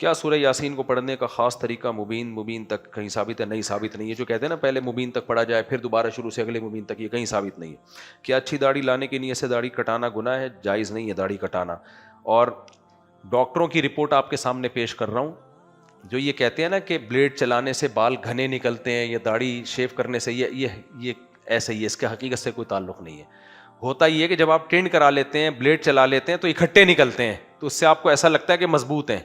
کیا سورہ یاسین کو پڑھنے کا خاص طریقہ مبین تک کہیں ثابت ہے؟ نہیں ثابت نہیں ہے. جو کہتے ہیں نا پہلے مبین تک پڑھا جائے پھر دوبارہ شروع سے اگلے مبین تک، یہ کہیں ثابت نہیں ہے. کیا اچھی داڑھی لانے کی نیت سے داڑھی کٹانا گناہ ہے؟ جائز نہیں ہے داڑھی کٹانا. اور ڈاکٹروں کی رپورٹ آپ کے سامنے پیش کر رہا ہوں، جو یہ کہتے ہیں نا کہ بلیڈ چلانے سے بال گھنے نکلتے ہیں یا داڑھی شیو کرنے سے، یہ ایسا ہی ہے، اس کے حقیقت سے کوئی تعلق نہیں ہے. ہوتا یہ ہے کہ جب آپ ٹرین کرا لیتے ہیں، بلیڈ چلا لیتے ہیں تو اکٹھے نکلتے ہیں، تو اس سے آپ کو ایسا لگتا ہے کہ مضبوط ہیں.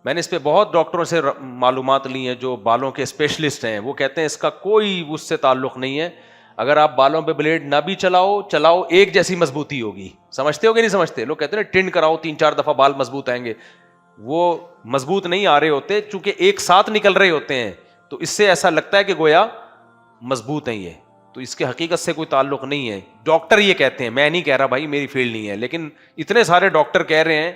میں نے اس پہ بہت ڈاکٹروں سے معلومات لی ہیں جو بالوں کے اسپیشلسٹ ہیں، وہ کہتے ہیں اس کا کوئی اس سے تعلق نہیں ہے. اگر آپ بالوں پہ بلیڈ نہ بھی چلاؤ ایک جیسی مضبوطی ہوگی. سمجھتے ہو کہ نہیں سمجھتے؟ لوگ کہتے ہیں ٹرین کراؤ 3-4 دفعہ بال مضبوط آئیں گے. وہ مضبوط نہیں آ رہے ہوتے، چونکہ ایک ساتھ نکل رہے ہوتے ہیں تو اس سے ایسا لگتا ہے کہ گویا مضبوط ہیں یہ، تو اس کے حقیقت سے کوئی تعلق نہیں ہے. ڈاکٹر یہ کہتے ہیں، میں نہیں کہہ رہا بھائی، میری فیلڈ نہیں ہے، لیکن اتنے سارے ڈاکٹر کہہ رہے ہیں،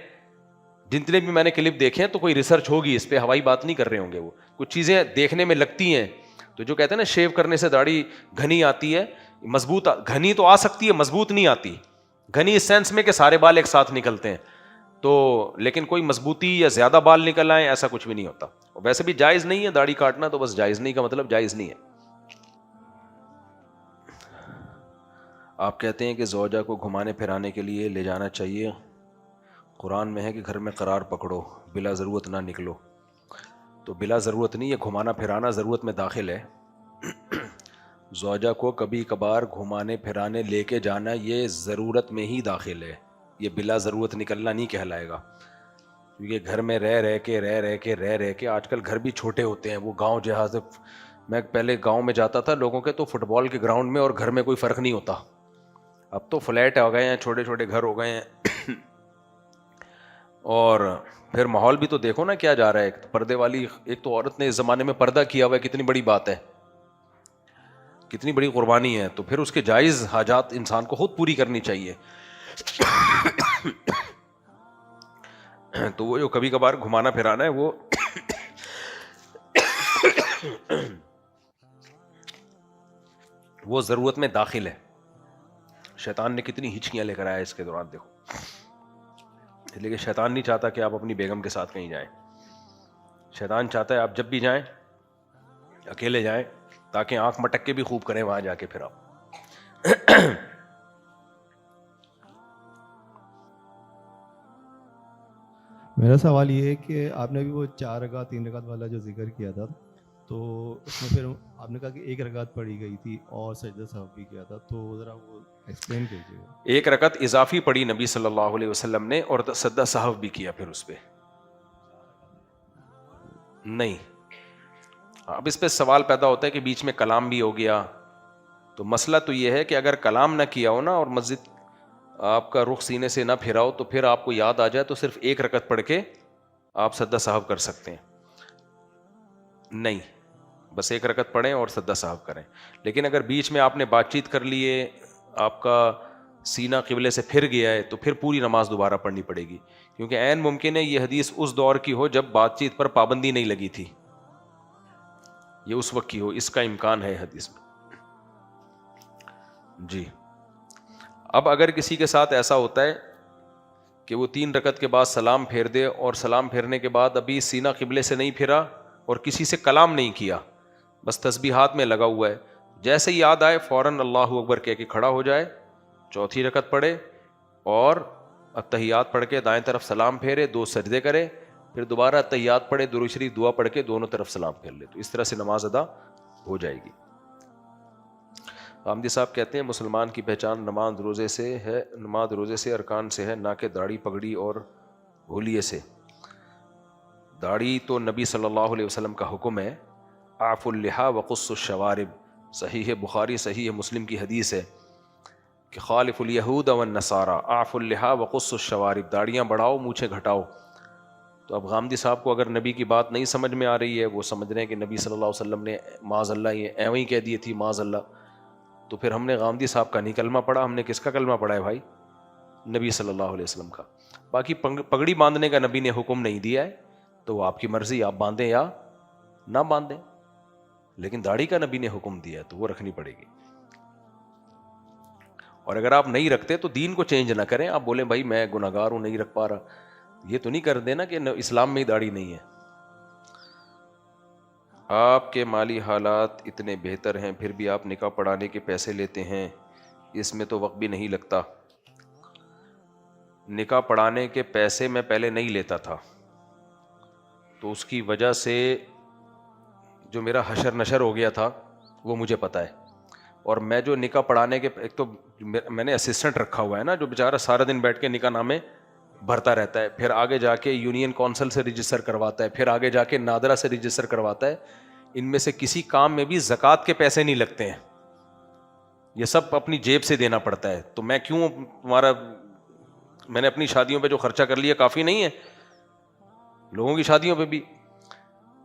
جتنے بھی میں نے کلپ دیکھے ہیں تو کوئی ریسرچ ہوگی اس پہ، ہوائی بات نہیں کر رہے ہوں گے. وہ کچھ چیزیں دیکھنے میں لگتی ہیں. تو جو کہتے ہیں نا شیو کرنے سے داڑھی گھنی آتی ہے، مضبوط گھنی تو آ سکتی ہے، مضبوط نہیں آتی. گھنی اس سینس میں کہ سارے بال ایک ساتھ نکلتے ہیں تو، لیکن کوئی مضبوطی یا زیادہ بال نکل آئے ایسا کچھ بھی نہیں ہوتا. ویسے بھی جائز نہیں ہے داڑھی کاٹنا، تو بس جائز نہیں کا مطلب جائز نہیں ہے. آپ کہتے ہیں کہ زوجہ کو گھمانے پھرانے کے لیے لے جانا چاہیے، قرآن میں ہے کہ گھر میں قرار پکڑو، بلا ضرورت نہ نکلو. تو بلا ضرورت نہیں، یہ گھمانا پھرانا ضرورت میں داخل ہے. زوجہ کو کبھی کبھار گھمانے پھرانے لے کے جانا یہ ضرورت میں ہی داخل ہے، یہ بلا ضرورت نکلنا نہیں کہلائے گا. کیونکہ گھر میں رہ کے آج کل گھر بھی چھوٹے ہوتے ہیں. وہ گاؤں جہاز، میں پہلے گاؤں میں جاتا تھا لوگوں کے، تو فٹ بال کے گراؤنڈ میں اور گھر میں کوئی فرق نہیں ہوتا. اب تو فلیٹ ہو گئے ہیں، چھوٹے چھوٹے گھر ہو گئے ہیں. اور پھر ماحول بھی تو دیکھو نا کیا جا رہا ہے. پردے والی ایک تو عورت نے اس زمانے میں پردہ کیا ہوا ہے، کتنی بڑی بات ہے، کتنی بڑی قربانی ہے. تو پھر اس کے جائز حاجات انسان کو خود پوری کرنی چاہیے. تو وہ جو کبھی کبھار گھمانا پھرانا ہے وہ ضرورت میں داخل ہے. شیطان نے کتنی ہچکیاں لے کر آیا اس کے دوران دیکھو. لیکن شیطان نہیں چاہتا کہ آپ اپنی بیگم کے ساتھ کہیں جائیں. شیطان چاہتا ہے آپ جب بھی جائیں اکیلے جائیں، تاکہ آنکھ مٹک کے بھی خوب کریں وہاں جا کے پھر آپ. میرا سوال یہ ہے کہ آپ نے ابھی وہ 4 رکعت 3 رکعت والا جو ذکر کیا تھا، تو اس میں پھر آپ نے کہا کہ 1 رکعت پڑھی گئی تھی اور سجدہ سہو بھی کیا تھا، تو ذرا وہ ایکسپلین کیجیے. 1 رکعت اضافی پڑھی نبی صلی اللہ علیہ وسلم نے، اور سجدہ سہو بھی کیا پھر اس پہ. نہیں، اب اس پہ سوال پیدا ہوتا ہے کہ بیچ میں کلام بھی ہو گیا. تو مسئلہ تو یہ ہے کہ اگر کلام نہ کیا ہو نا اور مسجد آپ کا رخ سینے سے نہ پھراؤ، تو پھر آپ کو یاد آ جائے تو صرف 1 رکعت پڑھ کے آپ سجدہ سہو کر سکتے ہیں. نہیں، بس 1 رکعت پڑھیں اور سجدہ سہو کریں. لیکن اگر بیچ میں آپ نے بات چیت کر لی ہے، آپ کا سینہ قبلے سے پھر گیا ہے، تو پھر پوری نماز دوبارہ پڑھنی پڑے گی. کیونکہ عین ممکن ہے یہ حدیث اس دور کی ہو جب بات چیت پر پابندی نہیں لگی تھی، یہ اس وقت کی ہو، اس کا امکان ہے حدیث میں. جی. اب اگر کسی کے ساتھ ایسا ہوتا ہے کہ وہ 3 رکعت کے بعد سلام پھیر دے، اور سلام پھیرنے کے بعد ابھی سینہ قبلے سے نہیں پھرا اور کسی سے کلام نہیں کیا، بس تسبیحات میں لگا ہوا ہے، جیسے ہی یاد آئے فوراً اللہ اکبر کہہ کے کھڑا ہو جائے، 4تھی رکعت پڑھے اور اتحیات پڑھ کے دائیں طرف سلام پھیرے، 2 سجدے کرے، پھر دوبارہ اتحیات پڑھے، درود شریف دعا پڑھ کے دونوں طرف سلام پھیر لے. تو اس طرح سے نماز ادا ہو جائے گی. حامدی صاحب کہتے ہیں مسلمان کی پہچان نماز روزے سے ہے، نماز روزے سے ارکان سے ہے، نہ کہ داڑھی پگڑی اور ہولیے سے. داڑھی تو نبی صلی اللہ علیہ وسلم کا حکم ہے، اعفوا اللحیٰ وقصوا الشوارب. صحیح بخاری صحیح مسلم کی حدیث ہے کہ خالف الیہود والنصارى اعفوا اللحیٰ وقصوا الشوارب، داڑیاں بڑھاؤ مونچھیں گھٹاؤ. تو اب غامدی صاحب کو اگر نبی کی بات نہیں سمجھ میں آ رہی ہے، وہ سمجھ رہے ہیں کہ نبی صلی اللہ علیہ وسلم نے معاذ اللہ یہ ایویں ہی کہہ دی تھی معاذ اللہ، تو پھر ہم نے غامدی صاحب کا نہیں کلمہ پڑھا، ہم نے کس کا کلمہ پڑھا ہے بھائی؟ نبی صلی اللہ علیہ وسلم کا. باقی پگڑی باندھنے کا نبی نے حکم نہیں دیا ہے، تو وہ آپ کی مرضی، آپ باندھیں یا نہ باندھیں، لیکن داڑھی کا نبی نے حکم دیا ہے تو وہ رکھنی پڑے گی. اور اگر آپ نہیں رکھتے تو دین کو چینج نہ کریں، آپ بولیں بھائی میں گناہگار ہوں نہیں رکھ پا رہا، یہ تو نہیں کر دینا کہ اسلام میں ہی داڑھی نہیں ہے. آپ کے مالی حالات اتنے بہتر ہیں پھر بھی آپ نکاح پڑھانے کے پیسے لیتے ہیں, اس میں تو وقت بھی نہیں لگتا. نکاح پڑھانے کے پیسے میں پہلے نہیں لیتا تھا, تو اس کی وجہ سے جو میرا حشر نشر ہو گیا تھا وہ مجھے پتا ہے. اور میں جو نکاح پڑھانے کے, ایک تو میں نے اسسٹنٹ رکھا ہوا ہے نا, جو بیچارہ سارا دن بیٹھ کے نکاح نامے بھرتا رہتا ہے, پھر آگے جا کے یونین کونسل سے رجسٹر کرواتا ہے, پھر آگے جا کے نادرا سے رجسٹر کرواتا ہے. ان میں سے کسی کام میں بھی زکوٰۃ کے پیسے نہیں لگتے ہیں, یہ سب اپنی جیب سے دینا پڑتا ہے. تو میں کیوں تمہارا, میں نے اپنی شادیوں پہ جو خرچہ کر لیا کافی نہیں ہے, لوگوں کی شادیوں پہ بھی.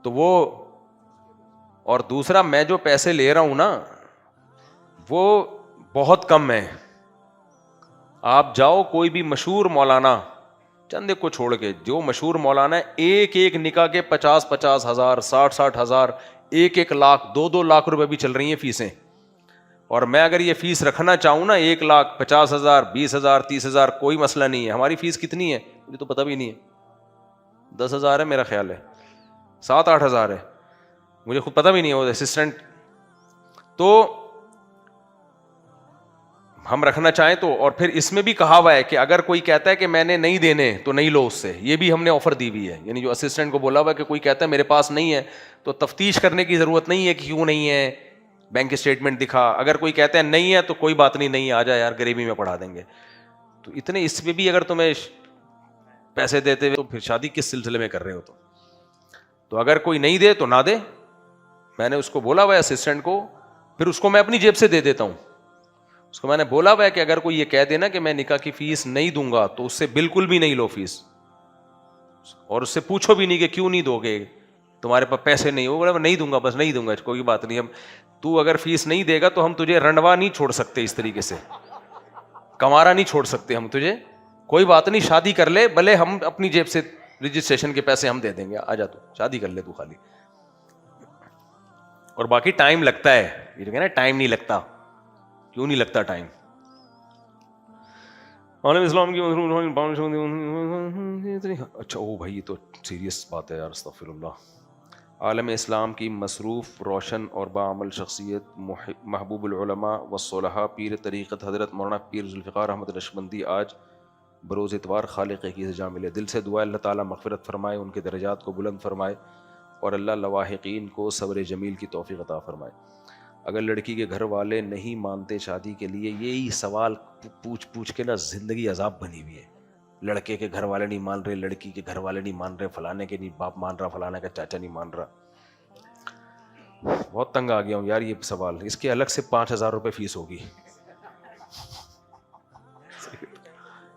تو وہ, اور دوسرا میں جو پیسے لے رہا ہوں نا وہ بہت کم ہے. آپ جاؤ کوئی بھی مشہور مولانا, چند ایک کو چھوڑ کے, جو مشہور مولانا ہے, ایک ایک نکاح کے 50,000 ہزار 60,000 ہزار 1 لاکھ 2 لاکھ روپے بھی چل رہی ہیں فیسیں. اور میں اگر یہ فیس رکھنا چاہوں نا 1,50,000 20,000 30,000 کوئی مسئلہ نہیں ہے. ہماری فیس کتنی ہے مجھے تو پتہ بھی نہیں ہے, 10,000 ہے میرا خیال ہے, 7-8 ہزار ہے, مجھے خود پتہ بھی نہیں ہے. وہ اسسٹنٹ تو ہم رکھنا چاہیں تو, اور پھر اس میں بھی کہا ہوا ہے کہ اگر کوئی کہتا ہے کہ میں نے نہیں دینے تو نہیں لو اس سے, یہ بھی ہم نے آفر دی ہوئی ہے. یعنی جو اسسٹنٹ کو بولا ہوا ہے کہ کوئی کہتا ہے میرے پاس نہیں ہے تو تفتیش کرنے کی ضرورت نہیں ہے کہ کیوں نہیں ہے, بینک اسٹیٹمنٹ دکھا. اگر کوئی کہتا ہے نہیں ہے تو کوئی بات نہیں, نہیں آ جا یار غریبی میں پڑھا دیں گے. تو اتنے اس میں بھی اگر تمہیں پیسے دیتے ہوئے تو پھر شادی کس سلسلے میں کر رہے ہو؟ تو اگر کوئی نہیں دے تو نہ دے. میں نے اس کو بولا ہوا ہے اسسٹنٹ کو, پھر اس کو میں اپنی جیب سے دے دیتا ہوں. اس کو میں نے بولا ہوا ہے کہ اگر کوئی یہ کہہ دے نا کہ میں نکاح کی فیس نہیں دوں گا تو اس سے بالکل بھی نہیں لو فیس, اور اس سے پوچھو بھی نہیں کہ کیوں نہیں دو گے, تمہارے پاس پیسے نہیں ہو, بولا میں نہیں دوں گا, بس نہیں دوں گا, کوئی بات نہیں. ہم تو اگر فیس نہیں دے گا تو ہم تجھے رنڈوا نہیں چھوڑ سکتے, اس طریقے سے کمارا نہیں چھوڑ سکتے ہم تجھے. کوئی بات نہیں, شادی کر لے, بھلے ہم اپنی جیب سے رجسٹریشن کے پیسے ہم دے دیں گے, آ جا تو شادی کر لے تو خالی. اور باقی ٹائم لگتا ہے, یہ جو کہنا ٹائم نہیں لگتا, کیوں نہیں لگتا ٹائم؟ عالم اسلام کی اچھا او بھائی یہ تو سیریس بات ہے یار, استغفر اللہ. عالم اسلام کی مصروف, روشن اور باعمل شخصیت, محبوب العلماء والصلحاء, پیر طریقت حضرت مولانا پیر ذوالفقار احمد نقشبندی آج بروز اتوار خالق کی سزا ملے. دل سے دعا اللہ تعالیٰ مغفرت فرمائے, ان کے درجات کو بلند فرمائے, اور اللہ لواحقین کو صبر جمیل کی توفیق عطا فرمائے. اگر لڑکی کے گھر والے نہیں مانتے شادی کے لیے, یہی سوال پوچھ کے نا زندگی عذاب بنی ہوئی ہے. لڑکے کے گھر والے نہیں مان رہے, لڑکی کے گھر والے نہیں مان رہے, فلانے کے نہیں باپ مان رہا, فلانے کا چاچا نہیں مان رہا. بہت تنگ آ گیا ہوں یار یہ سوال. اس کے الگ سے 5,000 روپے فیس ہوگی.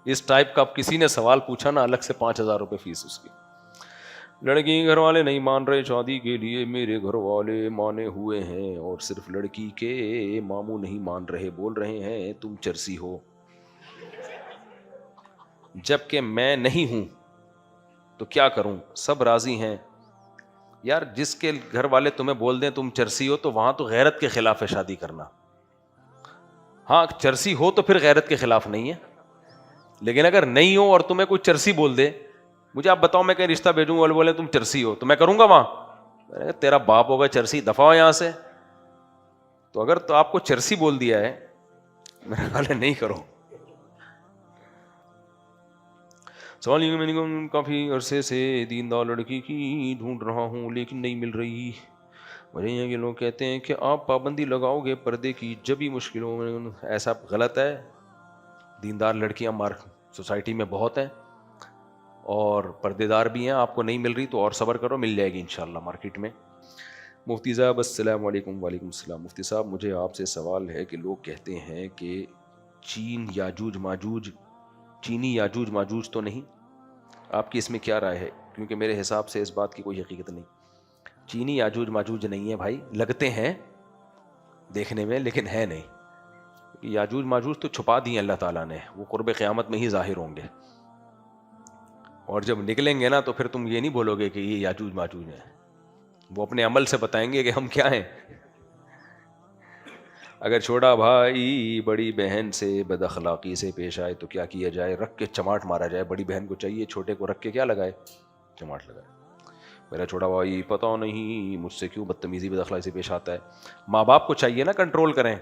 اس ٹائپ کا کسی نے سوال پوچھا نا, الگ سے 5,000 روپے فیس اس کی. لڑکی کے گھر والے نہیں مان رہے شادی کے لیے, میرے گھر والے مانے ہوئے ہیں, اور صرف لڑکی کے ماموں نہیں مان رہے, بول رہے ہیں تم چرسی ہو, جبکہ میں نہیں ہوں, تو کیا کروں؟ سب راضی ہیں. یار جس کے گھر والے تمہیں بول دیں تم چرسی ہو, تو وہاں تو غیرت کے خلاف ہے شادی کرنا. ہاں چرسی ہو تو پھر غیرت کے خلاف نہیں ہے, لیکن اگر نہیں ہو اور تمہیں کوئی چرسی بول دے, مجھے آپ بتاؤ میں کہیں رشتہ بھیجوں, والے بولے تم چرسی ہو, تو میں کروں گا وہاں؟ تیرا باپ ہوگا چرسی, دفع ہو یہاں سے. تو اگر تو آپ کو چرسی بول دیا ہے, میرے خیال ہے نہیں کرو. سوال یہ میں نے کافی عرصے سے دیندار لڑکی کی ڈھونڈ رہا ہوں لیکن نہیں مل رہی. وجہ یہ کہ لوگ کہتے ہیں کہ آپ پابندی لگاؤ گے پردے کی جب ہی مشکلوں میں. ایسا غلط ہے. دیندار لڑکیاں سوسائٹی میں بہت ہیں, اور پردے دار بھی ہیں. آپ کو نہیں مل رہی تو اور صبر کرو, مل جائے گی انشاءاللہ مارکیٹ میں. مفتی صاحب السلام علیکم. وعلیکم السلام. مفتی صاحب مجھے آپ سے سوال ہے کہ لوگ کہتے ہیں کہ چینی یاجوج ماجوج تو نہیں, آپ کی اس میں کیا رائے ہے؟ کیونکہ میرے حساب سے اس بات کی کوئی حقیقت نہیں. چینی یاجوج ماجوج نہیں ہے بھائی, لگتے ہیں دیکھنے میں لیکن ہے نہیں. یاجوج ماجوج تو چھپا دیے اللہ تعالیٰ نے, وہ قرب قیامت میں ہی ظاہر ہوں گے, اور جب نکلیں گے نا تو پھر تم یہ نہیں بولو گے کہ یہ یاجوج ماجوج ہیں, وہ اپنے عمل سے بتائیں گے کہ ہم کیا ہیں. اگر چھوٹا بھائی بڑی بہن سے بد اخلاقی سے پیش آئے تو کیا کیا جائے؟ رکھ کے چماٹ مارا جائے. بڑی بہن کو چاہیے چھوٹے کو رکھ کے کیا لگائے؟ چماٹ لگائے. میرا چھوٹا بھائی پتہ نہیں مجھ سے کیوں بدتمیزی بد اخلاقی سے پیش آتا ہے. ماں باپ کو چاہیے نا کنٹرول کریں.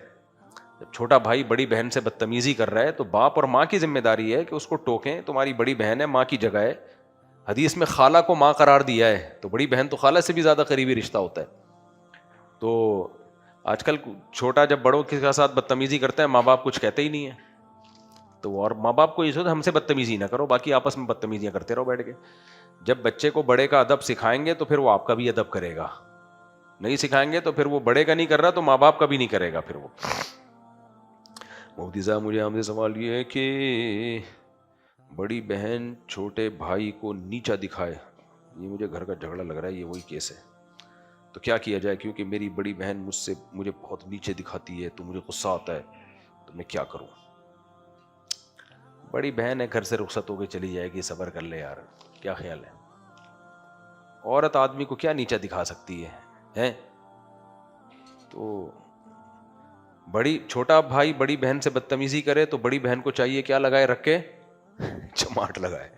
جب چھوٹا بھائی بڑی بہن سے بدتمیزی کر رہا ہے تو باپ اور ماں کی ذمہ داری ہے کہ اس کو ٹوکیں. تمہاری بڑی بہن ہے، ماں کی جگہ ہے. حدیث میں خالہ کو ماں قرار دیا ہے، تو بڑی بہن تو خالہ سے بھی زیادہ قریبی رشتہ ہوتا ہے. تو آج کل چھوٹا جب بڑوں کے ساتھ بدتمیزی کرتا ہے ماں باپ کچھ کہتے ہی نہیں ہے. تو اور ماں باپ کو یہ سوچ ہم سے بدتمیزی نہ کرو، باقی آپس میں بدتمیزیاں کرتے رہو بیٹھ کے. جب بچے کو بڑے کا ادب سکھائیں گے تو پھر وہ آپ کا بھی ادب کرے گا. نہیں سکھائیں گے تو پھر وہ بڑے کا نہیں کر رہا تو ماں باپ کا بھی نہیں کرے گا. پھر وہ مفتی صاحب مجھے ہم سے سوال یہ ہے کہ بڑی بہن چھوٹے بھائی کو نیچا دکھائے، یہ مجھے گھر کا جھگڑا لگ رہا ہے، یہ وہی کیس ہے. تو کیا کیا جائے؟ کیونکہ میری بڑی بہن مجھے بہت نیچے دکھاتی ہے تو مجھے غصہ آتا ہے، تو میں کیا کروں؟ بڑی بہن ہے، گھر سے رخصت ہو کے چلی جائے گی، صبر کر لے یار. کیا خیال ہے؟ عورت آدمی کو کیا نیچا دکھا سکتی ہے؟ تو چھوٹا بھائی بڑی بہن سے بدتمیزی کرے تو بڑی بہن کو چاہیے کیا لگائے؟ رکھ کے چماٹ لگائے.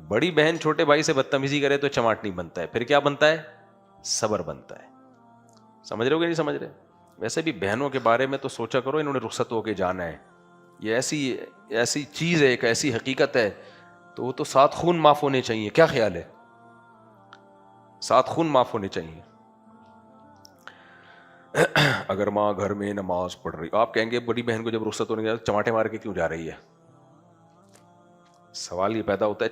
بڑی بہن چھوٹے بھائی سے بدتمیزی کرے تو چماٹ نہیں بنتا ہے، پھر کیا بنتا ہے؟ صبر بنتا ہے. سمجھ رہے ہو کہ نہیں سمجھ رہے؟ ویسے بھی بہنوں کے بارے میں تو سوچا کرو، انہوں نے رخصت ہو کے جانا ہے. یہ ایسی چیز ہے، ایک ایسی حقیقت ہے، تو وہ تو 7 خون معاف ہونے چاہیے. کیا خیال ہے؟ 7 خون معاف ہونے چاہیے. اگر ماں گھر میں نماز پڑھ رہی، آپ کہیں گے بڑی بہن کو جب رخصت ہونے جا چماٹے مار کے کیوں جا رہی ہے؟ سوال یہ پیدا ہوتا ہے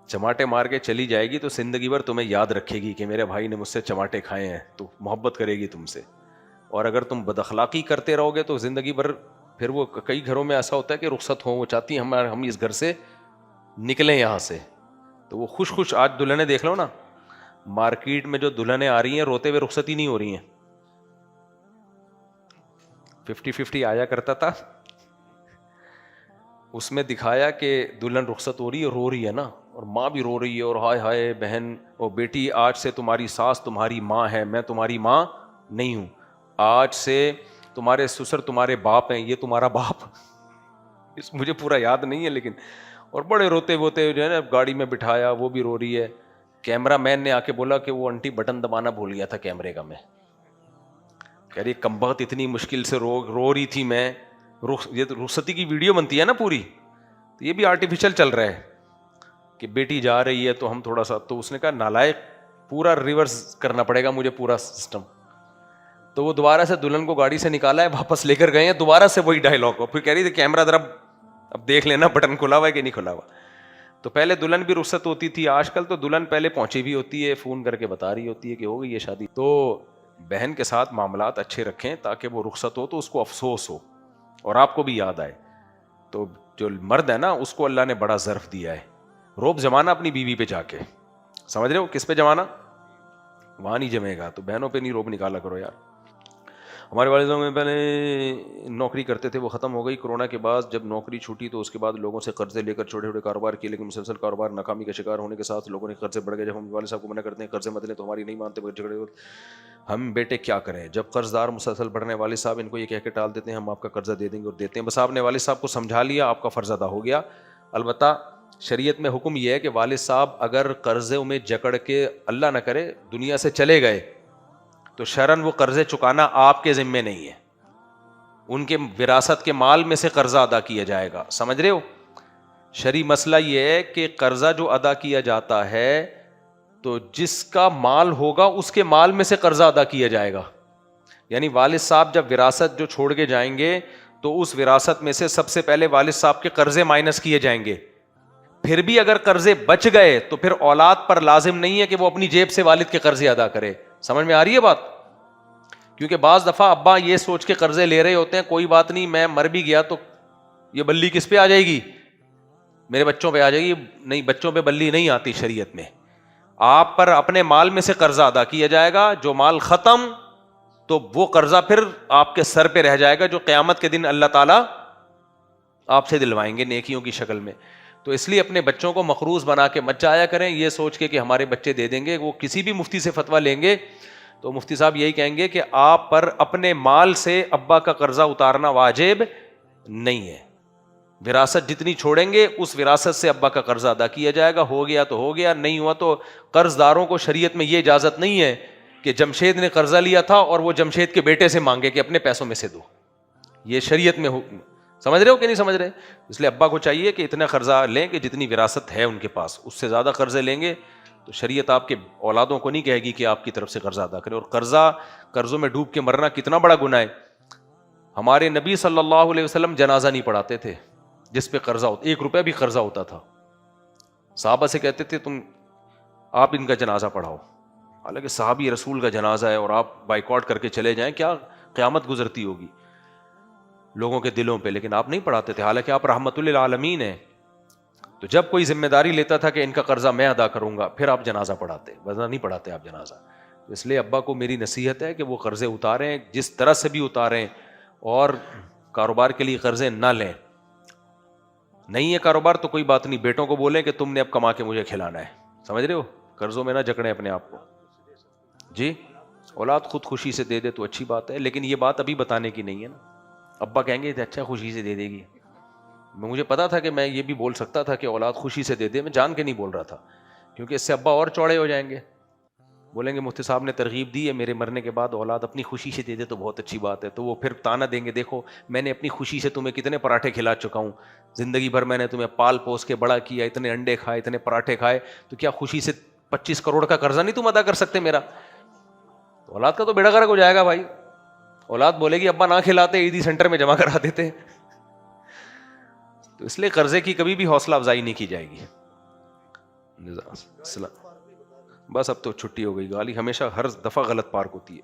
چماٹے مار کے چلی جائے گی تو زندگی بھر تمہیں یاد رکھے گی کہ میرے بھائی نے مجھ سے چماٹے کھائے ہیں، تو محبت کرے گی تم سے. اور اگر تم بد اخلاقی کرتے رہو گے تو زندگی بھر پھر وہ کئی گھروں میں ایسا ہوتا ہے کہ رخصت ہوں، وہ چاہتی ہیں ہم اس گھر سے نکلیں یہاں سے. تو وہ خوش آج دلہنیں دیکھ لو نا، مارکیٹ میں جو دلہنیں آ رہی ہیں روتے ہوئے رخصت ہی نہیں ہو رہی ہیں. 50-50 آیا کرتا تھا، اس میں دکھایا کہ دلہن رخصت ہو رہی ہے، رو رہی ہے نا، اور ماں بھی رو رہی ہے، اور ہائے ہائے بہن اور بیٹی آج سے تمہاری ساس تمہاری ماں ہے، میں تمہاری ماں نہیں ہوں. آج سے تمہارے سسر تمہارے باپ ہیں، یہ تمہارا باپ. مجھے پورا یاد نہیں ہے لیکن، اور بڑے روتے ہوتے جو ہے نا گاڑی میں بٹھایا، وہ بھی رو رہی ہے. کیمرہ مین نے آ کے بولا کہ وہ آنٹی بٹن دبانا بھول گیا تھا کیمرے کا. میں کہہ رہی کمبخت اتنی مشکل سے رو رہی تھی میں. یہ رخصتی کی ویڈیو بنتی ہے نا پوری، تو یہ بھی آرٹیفیشل چل رہا ہے کہ بیٹی جا رہی ہے تو ہم تھوڑا سا، تو اس نے کہا نالائق پورا ریورس کرنا پڑے گا مجھے پورا سسٹم. تو وہ دوبارہ سے دلہن کو گاڑی سے نکالا ہے، واپس لے کر گئے ہیں، دوبارہ سے وہی ڈائلاگ ہو. پھر کہہ رہی تھی کیمرہ ذرا اب دیکھ لینا بٹن کھلا ہوا ہے کہ نہیں کھلا ہوا. تو پہلے دلہن بھی رخصت ہوتی تھی، آج کل تو دلہن پہلے پہنچی بھی ہوتی ہے، فون کر کے بتا رہی ہوتی ہے کہ ہو گئی یہ شادی. تو بہن کے ساتھ معاملات اچھے رکھیں تاکہ وہ رخصت ہو تو اس کو افسوس ہو اور آپ کو بھی یاد آئے. تو جو مرد ہے نا اس کو اللہ نے بڑا ظرف دیا ہے، روب جمانا اپنی بیوی پہ جا کے. سمجھ رہے ہو کس پہ جمانا؟ وہاں نہیں جمے گا، تو بہنوں پہ نہیں روب نکالا کرو یار. ہمارے والد صاحب میں پہلے نوکری کرتے تھے، وہ ختم ہو گئی. کرونا کے بعد جب نوکری چھوٹی تو اس کے بعد لوگوں سے قرضے لے کر چھوٹے چھوٹے کاروبار کیے، لیکن مسلسل کاروبار ناکامی کا شکار ہونے کے ساتھ لوگوں نے قرضے بڑھ گئے. جب ہم والد صاحب کو منع کرتے ہیں قرضے مت لیں تو ہماری نہیں مانتے، مگر جھگڑے ہوتے. ہم بیٹے کیا کریں؟ جب قرض دار مسلسل بڑھنے، والد صاحب ان کو یہ کہہ کے ٹال دیتے ہیں ہم آپ کا قرضہ دے دیں گے، اور دیتے ہیں. بس آپ نے والد صاحب کو سمجھا لیا، آپ کا فرض ادا ہو گیا. البتہ شریعت میں حکم یہ ہے کہ والد صاحب اگر قرضوں میں جکڑ کے اللہ نہ کرے دنیا سے چلے گئے تو شرعاً وہ قرضے چکانا آپ کے ذمے نہیں ہے، ان کے وراثت کے مال میں سے قرضہ ادا کیا جائے گا. سمجھ رہے ہو؟ شرعی مسئلہ یہ ہے کہ قرضہ جو ادا کیا جاتا ہے تو جس کا مال ہوگا اس کے مال میں سے قرضہ ادا کیا جائے گا. یعنی والد صاحب جب وراثت جو چھوڑ کے جائیں گے تو اس وراثت میں سے سب سے پہلے والد صاحب کے قرضے مائنس کیے جائیں گے. پھر بھی اگر قرضے بچ گئے تو پھر اولاد پر لازم نہیں ہے کہ وہ اپنی جیب سے والد کے قرضے ادا کرے. سمجھ میں آ رہی ہے بات؟ کیونکہ بعض دفعہ ابا یہ سوچ کے قرضے لے رہے ہوتے ہیں کوئی بات نہیں میں مر بھی گیا تو یہ بلی کس پہ آ جائے گی؟ میرے بچوں پہ آ جائے گی. نہیں، بچوں پہ بلی نہیں آتی شریعت میں. آپ پر اپنے مال میں سے قرضہ ادا کیا جائے گا، جو مال ختم تو وہ قرضہ پھر آپ کے سر پہ رہ جائے گا، جو قیامت کے دن اللہ تعالیٰ آپ سے دلوائیں گے نیکیوں کی شکل میں. تو اس لیے اپنے بچوں کو مقروض بنا کے مت جایا کریں یہ سوچ کے کہ ہمارے بچے دے دیں گے. وہ کسی بھی مفتی سے فتویٰ لیں گے تو مفتی صاحب یہی کہیں گے کہ آپ پر اپنے مال سے ابا کا قرضہ اتارنا واجب نہیں ہے. وراثت جتنی چھوڑیں گے اس وراثت سے ابا کا قرضہ ادا کیا جائے گا. ہو گیا تو ہو گیا, نہیں ہوا تو قرض داروں کو شریعت میں یہ اجازت نہیں ہے کہ جمشید نے قرضہ لیا تھا اور وہ جمشید کے بیٹے سے مانگے کہ اپنے پیسوں میں سے دو. یہ شریعت میں سمجھ رہے ہو کہ نہیں سمجھ رہے؟ اس لیے ابا کو چاہیے کہ اتنا قرضہ لیں کہ جتنی وراثت ہے ان کے پاس, اس سے زیادہ قرضے لیں گے تو شریعت آپ کے اولادوں کو نہیں کہے گی کہ آپ کی طرف سے قرضہ ادا کرے. اور قرضوں میں ڈوب کے مرنا کتنا بڑا گناہ ہے. ہمارے نبی صلی اللہ علیہ وسلم جنازہ نہیں پڑھاتے تھے جس پہ قرضہ ہوتا, 1 روپیہ بھی قرضہ ہوتا تھا. صحابہ سے کہتے تھے آپ ان کا جنازہ پڑھاؤ, حالانکہ صحابی رسول کا جنازہ ہے اور آپ بائیکاٹ کر کے چلے جائیں, کیا قیامت گزرتی ہوگی لوگوں کے دلوں پہ, لیکن آپ نہیں پڑھاتے تھے, حالانکہ آپ رحمت للعالمین ہیں. تو جب کوئی ذمہ داری لیتا تھا کہ ان کا قرضہ میں ادا کروں گا, پھر آپ جنازہ پڑھاتے, ورنہ نہیں پڑھاتے آپ جنازہ. اس لیے ابا کو میری نصیحت ہے کہ وہ قرضے اتاریں جس طرح سے بھی اتاریں, اور کاروبار کے لیے قرضے نہ لیں. نہیں ہے کاروبار تو کوئی بات نہیں, بیٹوں کو بولیں کہ تم نے اب کما کے مجھے کھلانا ہے, سمجھ رہے ہو, قرضوں میں نہ جکڑیں اپنے آپ کو. جی اولاد خود خوشی سے دے دے تو اچھی بات ہے, لیکن یہ بات ابھی بتانے کی نہیں ہے نا. ابا کہیں گے اچھا خوشی سے دے دے گی, مجھے پتا تھا کہ میں یہ بھی بول سکتا تھا کہ اولاد خوشی سے دے دے, میں جان کے نہیں بول رہا تھا, کیونکہ اس سے ابا اور چوڑے ہو جائیں گے, بولیں گے مفتی صاحب نے ترغیب دی ہے میرے مرنے کے بعد اولاد اپنی خوشی سے دے دے تو بہت اچھی بات ہے. تو وہ پھر تانا دیں گے, دیکھو میں نے اپنی خوشی سے تمہیں کتنے پراٹھے کھلا چکا ہوں, زندگی بھر میں نے تمہیں پال پوس کے بڑا کیا, اتنے انڈے کھائے, اتنے پراٹھے کھائے, تو کیا خوشی سے 25 کروڑ کا قرضہ نہیں تم ادا کر سکتے میرا؟ اولاد کا تو بیڑا غرق ہو جائے گا بھائی. اولاد بولے گی ابا نہ کھلاتے, عیدی سینٹر میں جمع کرا دیتے. تو اس لیے قرضے کی کبھی بھی حوصلہ افزائی نہیں کی جائے گی. بس اب تو چھٹی ہو گئی, گالی ہمیشہ ہر دفعہ غلط پارک ہوتی ہے.